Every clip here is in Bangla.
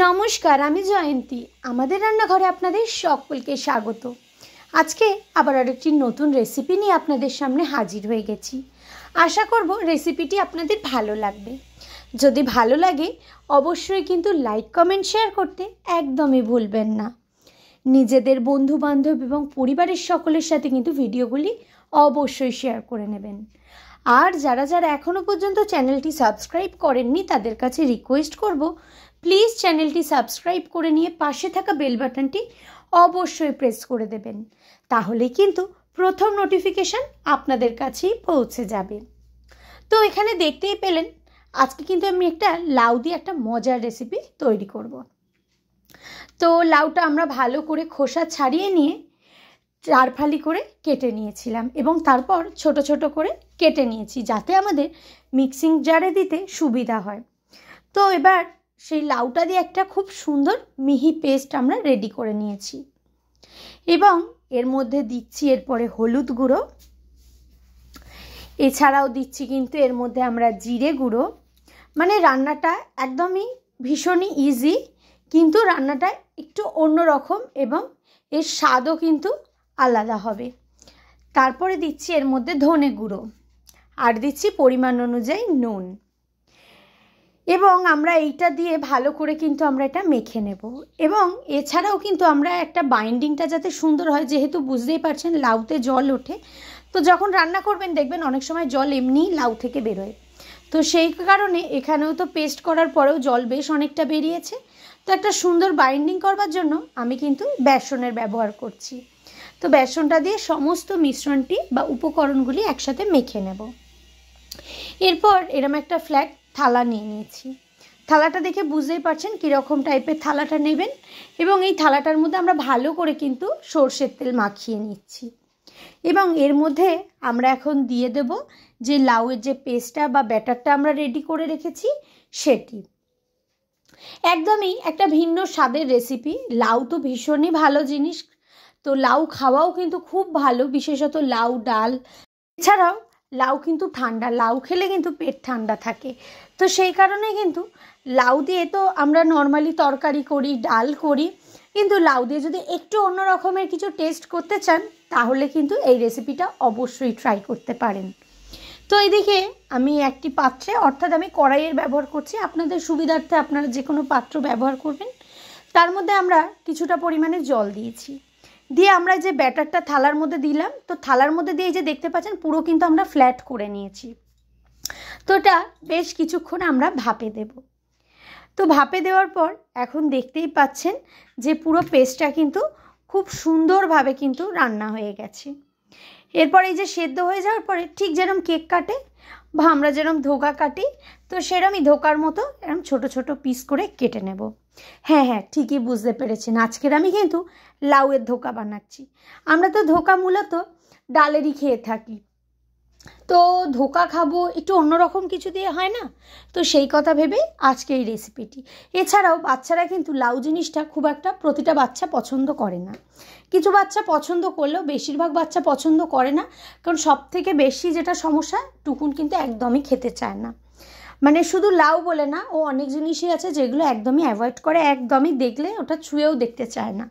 নমস্কার, আমি জয়ন্তী। আমাদের রান্নাঘরে আপনাদের সকলকে স্বাগত। আজকে আবার আরেকটি নতুন রেসিপি নিয়ে আপনাদের সামনে হাজির হয়ে গেছি। আশা করব রেসিপিটি আপনাদের ভালো লাগবে। যদি ভালো লাগে অবশ্যই কিন্তু লাইক, কমেন্ট, শেয়ার করতে একদমই ভুলবেন না। নিজেদের বন্ধু বান্ধব এবং পরিবারের সকলের সাথে কিন্তু ভিডিওগুলি অবশ্যই শেয়ার করে নেবেন। আর যারা যারা এখনও পর্যন্ত চ্যানেলটি সাবস্ক্রাইব করেননি তাদের কাছে রিকোয়েস্ট করব, প্লিজ চ্যানেলটি সাবস্ক্রাইব করে নিয়ে পাশে থাকা বেল বাটনটি অবশ্যই প্রেস করে দেবেন। তাহলে কিন্তু প্রথম নোটিফিকেশান আপনাদের কাছেই পৌঁছে যাবে। তো এখানে দেখতেই পেলেন আজকে কিন্তু আমি একটা লাউ দিয়ে একটা মজার রেসিপি তৈরি করব। তো লাউটা আমরা ভালো করে খোসা ছাড়িয়ে নিয়ে 4 ফালি করে কেটে নিয়েছিলাম এবং তারপর ছোট ছোট করে কেটে নিয়েছি যাতে আমাদের মিক্সিং জারে দিতে সুবিধা হয়। তো এবার সেই লাউটা দিয়ে একটা খুব সুন্দর মিহি পেস্ট আমরা রেডি করে নিয়েছি এবং এর মধ্যে দিচ্ছি এরপরে হলুদ গুঁড়ো, এছাড়াও দিচ্ছি কিন্তু এর মধ্যে আমরা জিরে গুঁড়ো। মানে রান্নাটা একদমই ভীষণই ইজি, কিন্তু রান্নাটা একটু অন্যরকম এবং এর স্বাদও কিন্তু আলাদা হবে। তারপরে দিচ্ছি এর মধ্যে ধনে গুঁড়ো আর দিচ্ছি পরিমাণ অনুযায়ী নুন এবং আমরা এইটা দিয়ে ভালো করে কিন্তু আমরা এটা মেখে নেব। এবং এছাড়াও কিন্তু আমরা একটা বাইন্ডিংটা যাতে সুন্দর হয়, যেহেতু বুঝতেই পারছেন লাউতে জল ওঠে, তো যখন রান্না করবেন দেখবেন অনেক সময় জল এমনিই লাউ থেকে বেরোয়। তো সেই কারণে এখানেও তো পেস্ট করার পরেও জল বেশ অনেকটা বেরিয়েছে। তো একটা সুন্দর বাইন্ডিং করবার জন্য আমি কিন্তু বেসনের ব্যবহার করছি। তো বেসনটা দিয়ে সমস্ত মিশ্রণটি বা উপকরণগুলি একসাথে মেখে নেব। এরপর এরম একটা ফ্ল্যাট থালা নিয়ে নিয়েছি। থালাটা দেখে বুঝতেই পারছেন কীরকম টাইপের থালাটা নেবেন এবং এই থালাটার মধ্যে আমরা ভালো করে কিন্তু সর্ষের তেল মাখিয়ে নিচ্ছি এবং এর মধ্যে আমরা এখন দিয়ে দেব যে লাউয়ের যে পেস্টটা বা ব্যাটারটা আমরা রেডি করে রেখেছি সেটি। একদমই একটা ভিন্ন স্বাদের রেসিপি। লাউ তো ভীষণই ভালো জিনিস, তো লাউ খাওয়াও কিন্তু খুব ভালো, বিশেষত লাউ ডাল। এছাড়াও লাউ কিন্তু ঠান্ডা, লাউ খেলে কিন্তু পেট ঠান্ডা থাকে। তো সেই কারণে কিন্তু লাউ দিয়ে তো আমরা নর্মালি তরকারি করি, ডাল করি, কিন্তু লাউ দিয়ে যদি একটু অন্য রকমের কিছু টেস্ট করতে চান তাহলে কিন্তু এই রেসিপিটা অবশ্যই ট্রাই করতে পারেন। তো এইদিকে আমি একটি পাত্রে, অর্থাৎ আমি কড়াইয়ের ব্যবহার করছি, আপনাদের সুবিধার্থে আপনারা যে কোনো পাত্র ব্যবহার করবেন। তার মধ্যে আমরা কিছুটা পরিমাণে জল দিয়েছি, দিয়ে আমরা যে ব্যাটারটা থালার মধ্যে দিলাম, তো থালার মধ্যে দিয়ে যে দেখতে পাচ্ছেন পুরো কিন্তু আমরা ফ্ল্যাট করে নিয়েছি। তো এটা বেশ কিছুক্ষণ আমরা ভাপে দেব। তো ভাপে দেওয়ার পর এখন দেখতেই পাচ্ছেন যে পুরো পেস্টটা কিন্তু খুব সুন্দরভাবে কিন্তু রান্না হয়ে গেছে। এরপর এই যে সেদ্ধ হয়ে যাওয়ার পরে ঠিক যেরকম কেক কাটে বা আমরা যেরকম ধোকা কাটি, তো সেরকমই ধোকার মতো এরকম ছোট ছোট পিস করে কেটে নেব। হ্যাঁ হ্যাঁ, ঠিকই বুঝতে পেরেছেন, আজকের আমি কিন্তু লাউয়ের ধোকা বানাচ্ছি। আমরা তো ধোকা মূলত ডালেরই খেয়ে থাকি, তো ধোকা খাবো একটু অন্যরকম কিছু দিয়ে হয় না, তো সেই কথা ভেবে আজকে এই রেসিপিটি। এছাড়াও বাচ্চারা কিন্তু লাউ জিনিসটা খুব একটা প্রতিটা বাচ্চা পছন্দ করে না। কিছু বাচ্চা পছন্দ করলেও বেশিরভাগ বাচ্চা পছন্দ করে না, কারণ সবথেকে বেশি যেটা সমস্যা, টুকুন কিন্তু একদমই খেতে চায় না। মানে শুধু লাউ বলে না, ও অনেক জিনিসই আছে যেগুলো একদমই অ্যাভয়েড করে, একদমই দেখলে ওটা ছুঁয়েও দেখতে চায় না।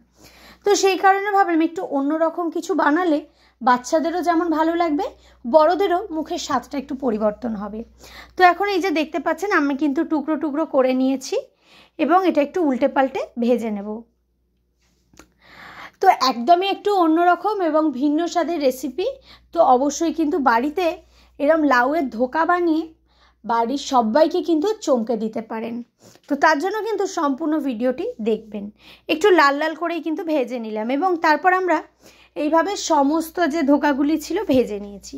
তো সেই কারণে ভাবলাম একটু অন্যরকম কিছু বানালে বাচ্চাদেরও যেমন ভালো লাগবে, বড়দেরও মুখের স্বাদটা একটু পরিবর্তন হবে। তো এখন এই যে দেখতে পাচ্ছেন আমি কিন্তু টুকরো টুকরো করে নিয়েছি এবং এটা একটু উল্টে পাল্টে ভেজে নেব। তো একদমই একটু অন্যরকম এবং ভিন্ন স্বাদের রেসিপি। তো অবশ্যই কিন্তু বাড়িতে এরম লাউয়ের ধোকা বানিয়ে বাড়ির সবাইকে কিন্তু চমকে দিতে পারেন। তো তার জন্য কিন্তু সম্পূর্ণ ভিডিওটি দেখবেন। একটু লাল লাল করেই কিন্তু ভেজে নিলাম এবং তারপর আমরা এইভাবে সমস্ত যে ধোকাগুলি ছিল ভেজে নিয়েছি।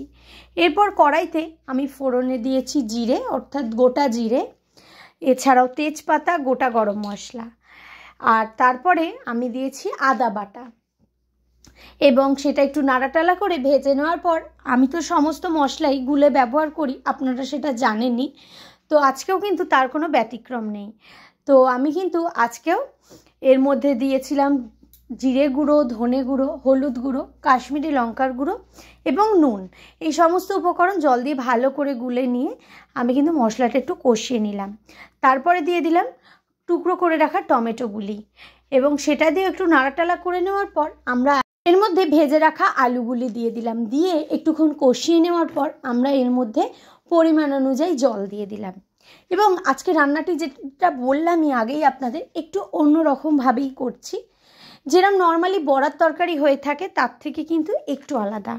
এরপর কড়াইতে আমি ফোড়নে দিয়েছি জিরে, অর্থাৎ গোটা জিরে, এছাড়াও তেজপাতা, গোটা গরম মশলা, আর তারপরে আমি দিয়েছি আদা বাটা এবং সেটা একটু নাড়াটালা করে ভেজে নেওয়ার পর আমি তো সমস্ত মশলাই গুলে ব্যবহার করি, আপনারা সেটা জানেনই। তো আজকেও কিন্তু তার কোনো ব্যতিক্রম নেই। তো আমি কিন্তু আজকেও এর মধ্যে দিয়েছিলাম জিরে গুঁড়ো, ধনে গুঁড়ো, হলুদ গুঁড়ো, কাশ্মীরি লঙ্কার গুঁড়ো এবং নুন। এই সমস্ত উপকরণ জল দিয়ে ভালো করে গুলে নিয়ে আমি কিন্তু মশলাটা একটু কষিয়ে নিলাম। তারপরে দিয়ে দিলাম টুকরো করে রাখা টমেটোগুলি, এবং সেটা দিয়ে একটু নাড়াটালা করে নেওয়ার পর আমরা এর মধ্যে ভেজে রাখা আলুগুলি দিয়ে দিলাম। দিয়ে একটুক্ষণ কষিয়ে নেওয়ার পর আমরা এর মধ্যে পরিমাণ অনুযায়ী জল দিয়ে দিলাম। এবং আজকে রান্নাটি যেটা বললামই আগেই আপনাদের, একটু অন্য রকমভাবেই করছি। যেরকম নর্মালি বড়ার তরকারি হয়ে থাকে তার থেকে কিন্তু একটু আলাদা।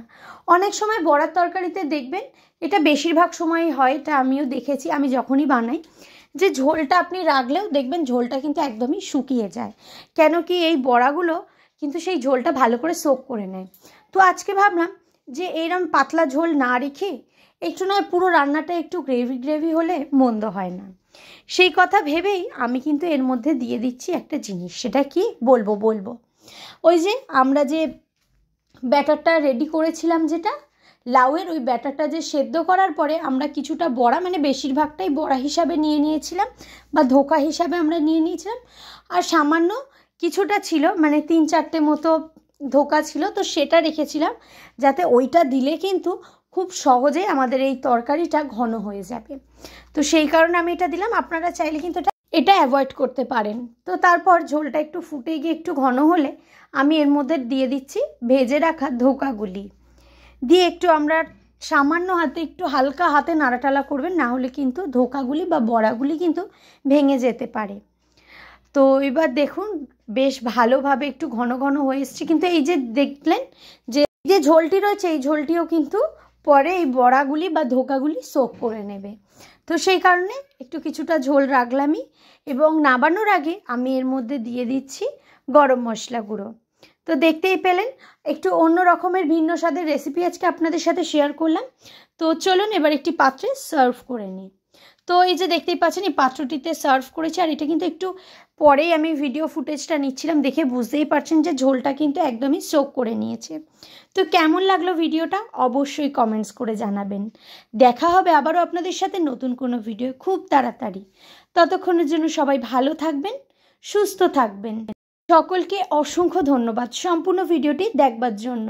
অনেক সময় বড়ার তরকারিতে দেখবেন, এটা বেশিরভাগ সময়ই হয়, এটা আমিও দেখেছি আমি যখনই বানাই, যে ঝোলটা আপনি রাখলেও দেখবেন ঝোলটা কিন্তু একদমই শুকিয়ে যায়। কেন কি এই বড়াগুলো কিন্তু সেই ঝোলটা ভালো করে সোক করে নেয়। তো আজকে ভাবলাম যে এইরকম পাতলা ঝোল না রেখে একটু নয় পুরো রান্নাটা একটু গ্রেভি গ্রেভি হলে মন্দ হয় না। সেই কথা ভেবেই আমি কিন্তু এর মধ্যে দিয়ে দিচ্ছি একটা জিনিস। সেটা কি বলবো ওই যে আমরা যে ব্যাটারটা রেডি করেছিলাম, যেটা লাউয়ের, ওই ব্যাটারটা যে সেদ্ধ করার পরে আমরা কিছুটা বড়া, মানে বেশিরভাগটাই বড়া হিসাবে নিয়ে নিয়েছিলাম বা ধোকা হিসাবে আমরা নিয়ে নিয়েছিলাম, আর সামান্য কিছুটা ছিল, মানে 3-4টে মতো ধোকা ছিল, তো সেটা রেখেছিলাম যাতে ওইটা দিলে কিন্তু খুব সহজেই আমাদের এই তরকারিটা ঘন হয়ে যাবে। তো সেই কারণে আমি এটা দিলাম। আপনারা চাইলে কিন্তু এটা অ্যাভয়েড করতে পারেন। তো তারপর ঝোলটা একটু ফুটে গিয়ে একটু ঘন হলে আমি এর মধ্যে দিয়ে দিচ্ছি ভেজে রাখা ধোকাগুলি। দিয়ে একটু আমরা সামান্য হাতে, একটু হালকা হাতে নাড়াটালা করবেন, না হলে কিন্তু ধোকাগুলি বা বড়াগুলি কিন্তু ভেঙে যেতে পারে। তো এবার দেখুন বেশ ভালোভাবে একটু ঘন ঘন হয়ে এসছে, কিন্তু এই যে দেখলেন যে ঝোলটি রয়েছে, এই ঝোলটিও কিন্তু পরে এই বড়াগুলি বা ধোকাগুলি সোক করে নেবে। তো সেই কারণে একটু কিছুটা ঝোল রাখলামই। এবং নাবানোর আগে আমি এর মধ্যে দিয়ে দিচ্ছি গরম মশলা গুঁড়ো। তো দেখতেই পেলেন একটু অন্য রকমের ভিন্ন স্বাদের রেসিপি আজকে আপনাদের সাথে শেয়ার করলাম। তো চলুন এবার একটি পাত্রে সার্ভ করে নিই। তো এই যে দেখতেই পাচ্ছেন এই পাত্রটিতে সার্ভ করেছি, আর এটা কিন্তু একটু পরেই আমি ভিডিও ফুটেজটা নিচ্ছিলাম, দেখে বুঝতেই পারছেন যে ঝোলটা কিন্তু একদমই সোক করে নিয়েছে। তো কেমন লাগলো ভিডিওটা অবশ্যই কমেন্টস করে জানাবেন। দেখা হবে আবারও আপনাদের সাথে নতুন কোনো ভিডিও খুব তাড়াতাড়ি। ততক্ষণের জন্য সবাই ভালো থাকবেন, সুস্থ থাকবেন। সকলকে অসংখ্য ধন্যবাদ সম্পূর্ণ ভিডিওটি দেখবার জন্য।